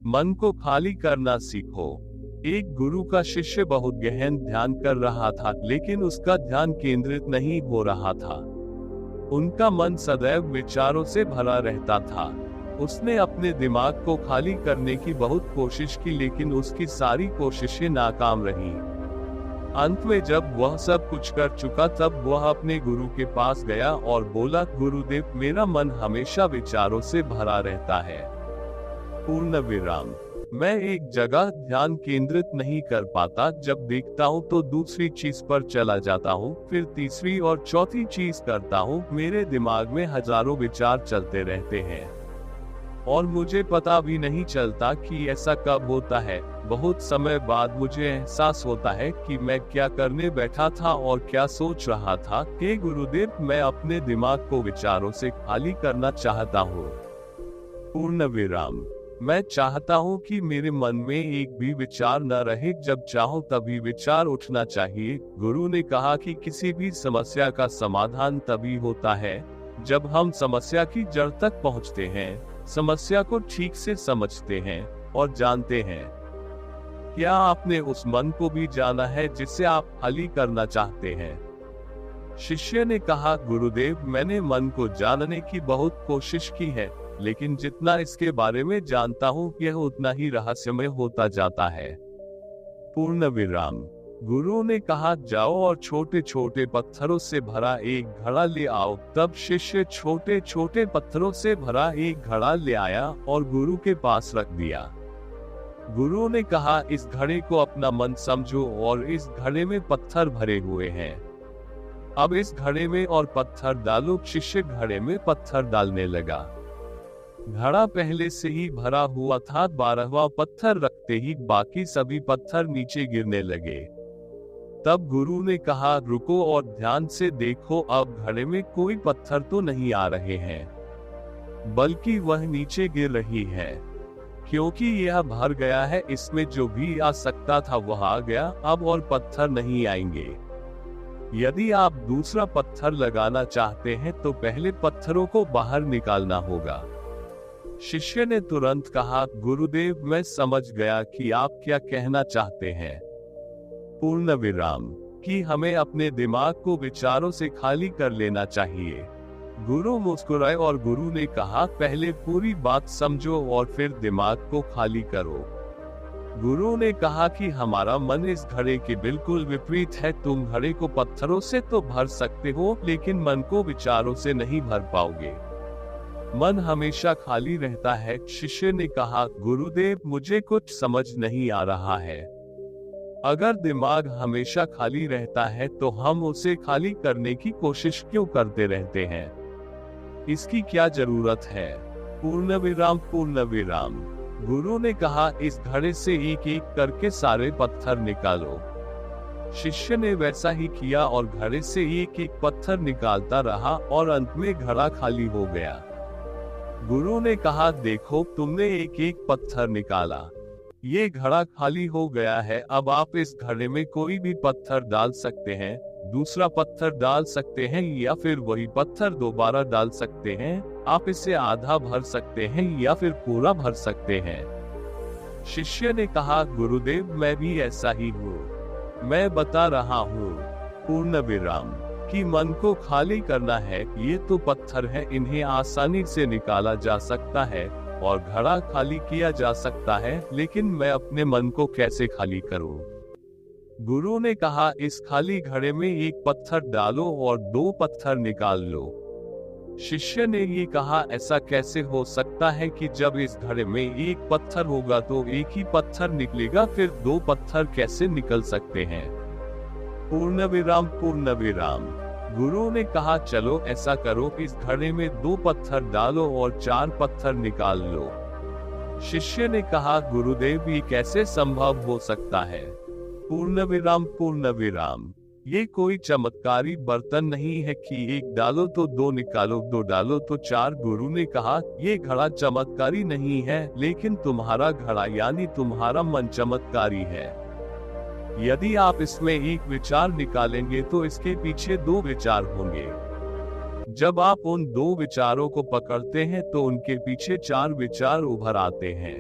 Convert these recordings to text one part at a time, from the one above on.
मन को खाली करना सीखो। एक गुरु का शिष्य बहुत गहन ध्यान कर रहा था, लेकिन उसका ध्यान केंद्रित नहीं हो रहा था। उनका मन सदैव विचारों से भरा रहता था। उसने अपने दिमाग को खाली करने की बहुत कोशिश की, लेकिन उसकी सारी कोशिशें नाकाम रहीं। अंत में जब वह सब कुछ कर चुका, तब वह अपने गुरु के पास गया और बोला, गुरुदेव, मेरा मन हमेशा विचारों से भरा रहता है। पूर्ण विराम। मैं एक जगह ध्यान केंद्रित नहीं कर पाता। जब देखता हूँ तो दूसरी चीज पर चला जाता हूँ, फिर तीसरी और चौथी चीज करता हूँ। मेरे दिमाग में हजारों विचार चलते रहते हैं और मुझे पता भी नहीं चलता कि ऐसा कब होता है। बहुत समय बाद मुझे एहसास होता है कि मैं क्या करने बैठा था और क्या सोच रहा था। हे गुरुदेव, मैं अपने दिमाग को विचारों से खाली करना चाहता हूँ। पूर्ण विराम। मैं चाहता हूँ कि मेरे मन में एक भी विचार न रहे। जब चाहो तभी विचार उठना चाहिए। गुरु ने कहा कि किसी भी समस्या का समाधान तभी होता है जब हम समस्या की जड़ तक पहुँचते हैं, समस्या को ठीक से समझते हैं और जानते हैं। क्या आपने उस मन को भी जाना है जिसे आप खाली करना चाहते हैं? शिष्य ने कहा, गुरुदेव, मैंने मन को जानने की बहुत कोशिश की है, लेकिन जितना इसके बारे में जानता हूँ, यह उतना ही रहस्यमय होता जाता है। पूर्ण विराम। गुरु ने कहा, जाओ और छोटे छोटे पत्थरों से भरा एक घड़ा ले आओ। तब शिष्य छोटे छोटे पत्थरों से भरा एक घड़ा ले आया और गुरु के पास रख दिया। गुरु ने कहा, इस घड़े को अपना मन समझो और इस घड़े में पत्थर भरे हुए हैं। अब इस घड़े में और पत्थर डालो। शिष्य घड़े में पत्थर डालने लगा। घड़ा पहले से ही भरा हुआ था। 12वां पत्थर रखते ही बाकी सभी पत्थर नीचे गिरने लगे। तब गुरु ने कहा, रुको और ध्यान से देखो। अब घड़े में कोई पत्थर तो नहीं आ रहे हैं, बल्कि वह नीचे गिर रही है, क्योंकि यह भर गया है। इसमें जो भी आ सकता था वह आ गया। अब और पत्थर नहीं आएंगे। यदि आप दूसरा पत्थर लगाना चाहते हैं तो पहले पत्थरों को बाहर निकालना होगा। शिष्य ने तुरंत कहा, गुरुदेव, मैं समझ गया कि आप क्या कहना चाहते हैं। पूर्ण विराम। कि हमें अपने दिमाग को विचारों से खाली कर लेना चाहिए। गुरु मुस्कुराए और गुरु ने कहा, पहले पूरी बात समझो और फिर दिमाग को खाली करो। गुरु ने कहा कि हमारा मन इस घड़े के बिल्कुल विपरीत है। तुम घड़े को पत्थरों से तो भर सकते हो, लेकिन मन को विचारों से नहीं भर पाओगे। मन हमेशा खाली रहता है। शिष्य ने कहा, गुरुदेव, मुझे कुछ समझ नहीं आ रहा है। अगर दिमाग हमेशा खाली रहता है तो हम उसे खाली करने की कोशिश क्यों करते रहते हैं? इसकी क्या जरूरत है? पूर्ण विराम। पूर्ण विराम। गुरु ने कहा, इस घड़े से एक एक करके सारे पत्थर निकालो। शिष्य ने वैसा ही किया और घड़े से एक एक पत्थर निकालता रहा और अंत में घड़ा खाली हो गया। गुरु ने कहा, देखो, तुमने एक एक पत्थर निकाला, ये घड़ा खाली हो गया है। अब आप इस घड़े में कोई भी पत्थर डाल सकते हैं, दूसरा पत्थर डाल सकते हैं या फिर वही पत्थर दोबारा डाल सकते हैं। आप इसे आधा भर सकते हैं या फिर पूरा भर सकते हैं। शिष्य ने कहा, गुरुदेव, मैं भी ऐसा ही हूँ, मैं बता रहा हूँ। पूर्ण विराम। कि मन को खाली करना है। ये तो पत्थर है, इन्हें आसानी से निकाला जा सकता है और घड़ा खाली किया जा सकता है, लेकिन मैं अपने मन को कैसे खाली करूं? गुरु ने कहा, इस खाली घड़े में एक पत्थर डालो और 2 पत्थर निकाल लो। शिष्य ने ये कहा, ऐसा कैसे हो सकता है कि जब इस घड़े में एक पत्थर होगा तो एक ही पत्थर निकलेगा, फिर 2 पत्थर कैसे निकल सकते हैं? पूर्ण विराम। पूर्ण विराम। गुरु ने कहा, चलो ऐसा करो, इस घड़े में 2 पत्थर डालो और 4 पत्थर निकाल लो। शिष्य ने कहा, गुरुदेव, ये कैसे संभव हो सकता है? पूर्ण विराम। पूर्ण विराम। ये कोई चमत्कारी बर्तन नहीं है कि 1 डालो तो 2 निकालो, 2 डालो तो 4। गुरु ने कहा, ये घड़ा चमत्कारी नहीं है, लेकिन तुम्हारा घड़ा यानी तुम्हारा मन चमत्कारी है। यदि आप इसमें एक विचार निकालेंगे तो इसके पीछे 2 विचार होंगे। जब आप उन 2 विचारों को पकड़ते हैं तो उनके पीछे 4 विचार उभर आते हैं।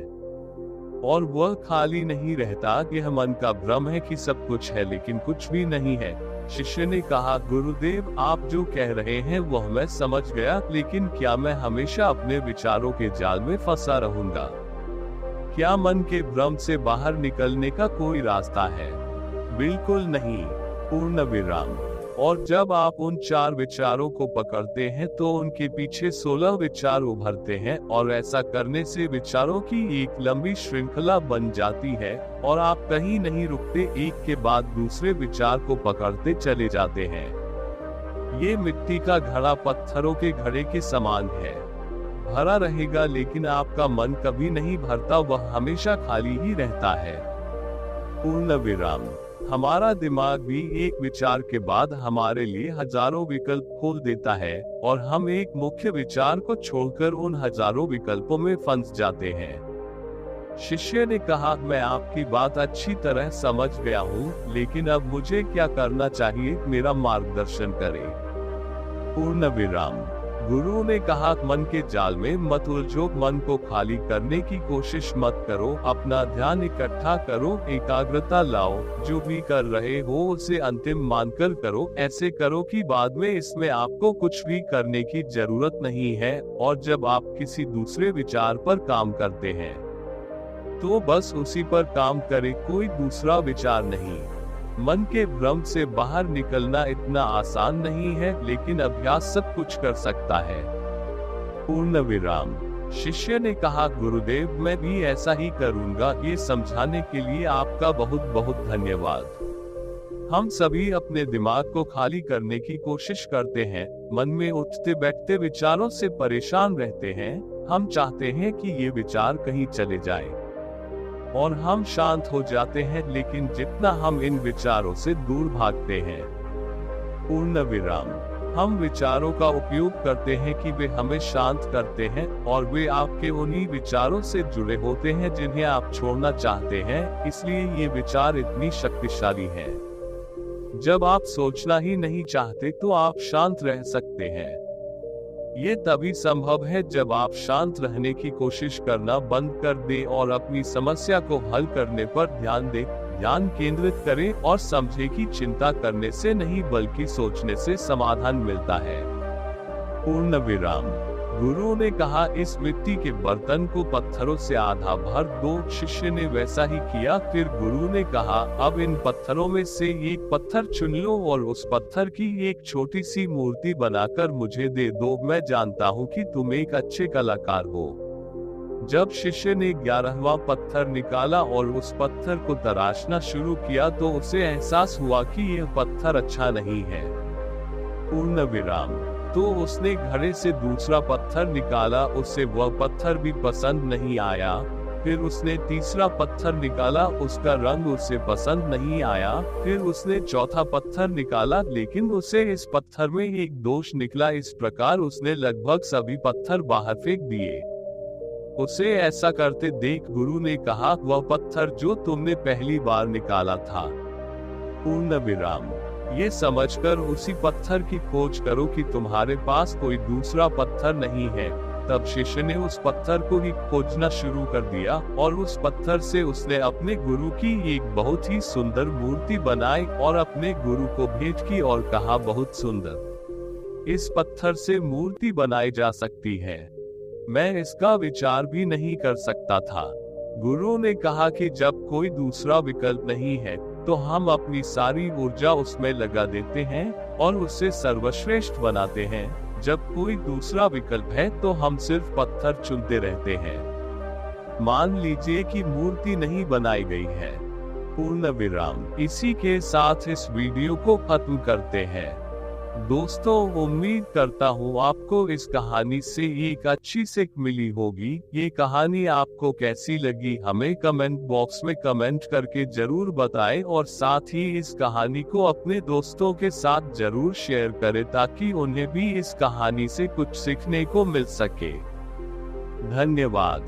और वह खाली नहीं रहता कि यह मन का भ्रम है कि सब कुछ है लेकिन कुछ भी नहीं है। शिष्य ने कहा, गुरुदेव आप जो कह रहे हैं वह मैं समझ गया, लेकिन क्या मैं हमेशा अपने विचारों के जाल में फंसा रहूंगा? क्या मन के भ्रम से बाहर निकलने का कोई रास्ता है? बिल्कुल नहीं। पूर्ण विराम। और जब आप उन 4 विचारों को पकड़ते हैं तो उनके पीछे 16 विचार उभरते हैं, और ऐसा करने से विचारों की एक लंबी श्रृंखला बन जाती है और आप कहीं नहीं रुकते, एक के बाद दूसरे विचार को पकड़ते चले जाते हैं। ये मिट्टी का घड़ा पत्थरों के घड़े के समान है, भरा रहेगा लेकिन आपका मन कभी नहीं भरता, वह हमेशा खाली ही रहता है। पूर्ण विराम। हमारा दिमाग भी एक विचार के बाद हमारे लिए हजारों विकल्प खोल देता है, और हम एक मुख्य विचार को छोड़कर उन हजारों विकल्पों में फंस जाते हैं। शिष्य ने कहा, मैं आपकी बात अच्छी तरह समझ गया हूँ, लेकिन अब मुझे क्या करना चाहिए, मेरा मार्गदर्शन करें। पूर्ण विराम। गुरु ने कहा, मन के जाल में मत उलझो, मन को खाली करने की कोशिश मत करो, अपना ध्यान इकट्ठा करो, एकाग्रता लाओ, जो भी कर रहे हो उसे अंतिम मानकर करो, ऐसे करो कि बाद में इसमें आपको कुछ भी करने की जरूरत नहीं है। और जब आप किसी दूसरे विचार पर काम करते हैं तो बस उसी पर काम करें, कोई दूसरा विचार नहीं। मन के भ्रम से बाहर निकलना इतना आसान नहीं है, लेकिन अभ्यास सब कुछ कर सकता है। पूर्ण विराम। शिष्य ने कहा, गुरुदेव मैं भी ऐसा ही करूंगा, ये समझाने के लिए आपका बहुत बहुत धन्यवाद। हम सभी अपने दिमाग को खाली करने की कोशिश करते हैं, मन में उठते बैठते विचारों से परेशान रहते हैं। हम चाहते हैं कि ये विचार कहीं चले जाए और हम शांत हो जाते हैं, लेकिन जितना हम इन विचारों से दूर भागते हैं। पूर्ण विराम। हम विचारों का उपयोग करते हैं कि वे हमें शांत करते हैं, और वे आपके उन्हीं विचारों से जुड़े होते हैं जिन्हें आप छोड़ना चाहते हैं, इसलिए ये विचार इतनी शक्तिशाली हैं। जब आप सोचना ही नहीं चाहते तो आप शांत रह सकते हैं। ये तभी संभव है जब आप शांत रहने की कोशिश करना बंद कर दें और अपनी समस्या को हल करने पर ध्यान दें, ध्यान केंद्रित करें और समझें कि चिंता करने से नहीं बल्कि सोचने से समाधान मिलता है। पूर्ण विराम। गुरु ने कहा, इस मिट्टी के बर्तन को पत्थरों से आधा भर दो। शिष्य ने वैसा ही किया। फिर गुरु ने कहा, अब इन पत्थरों में से एक पत्थर चुन लो और उस पत्थर की एक छोटी सी मूर्ति बनाकर मुझे दे दो, मैं जानता हूँ कि तुम एक अच्छे कलाकार हो। जब शिष्य ने 11वां पत्थर निकाला और उस पत्थर को तराशना शुरू किया तो उसे एहसास हुआ कि यह पत्थर अच्छा नहीं है। पूर्ण विराम। तो उसने घड़े से दूसरा पत्थर निकाला, उसे वह पत्थर भी पसंद नहीं आया। फिर उसने तीसरा पत्थर निकाला, उसका रंग उसे पसंद नहीं आया। फिर उसने चौथा पत्थर निकाला, लेकिन उसे इस पत्थर में एक दोष निकला। इस प्रकार उसने लगभग सभी पत्थर बाहर फेंक दिए। उसे ऐसा करते देख गुरु ने कहा, वह पत्थर जो तुमने पहली बार निकाला था। पूर्ण विराम। ये समझकर उसी पत्थर की खोज करो कि तुम्हारे पास कोई दूसरा पत्थर नहीं है। तब शिष्य ने उस पत्थर को ही खोजना शुरू कर दिया और उस पत्थर से उसने अपने गुरु की एक बहुत ही सुंदर मूर्ति बनाई और अपने गुरु को भेंट की और कहा, बहुत सुंदर, इस पत्थर से मूर्ति बनाई जा सकती है। मैं इसका विचार भी नहीं कर सकता था। गुरु ने कहा कि जब कोई दूसरा विकल्प नहीं है तो हम अपनी सारी ऊर्जा उसमें लगा देते हैं और उसे सर्वश्रेष्ठ बनाते हैं। जब कोई दूसरा विकल्प है तो हम सिर्फ पत्थर चुनते रहते हैं। मान लीजिए कि मूर्ति नहीं बनाई गई है। पूर्ण विराम। इसी के साथ इस वीडियो को खत्म करते हैं। दोस्तों, उम्मीद करता हूँ आपको इस कहानी से एक अच्छी सीख मिली होगी। ये कहानी आपको कैसी लगी हमें कमेंट बॉक्स में कमेंट करके जरूर बताएं और साथ ही इस कहानी को अपने दोस्तों के साथ जरूर शेयर करें ताकि उन्हें भी इस कहानी से कुछ सीखने को मिल सके। धन्यवाद।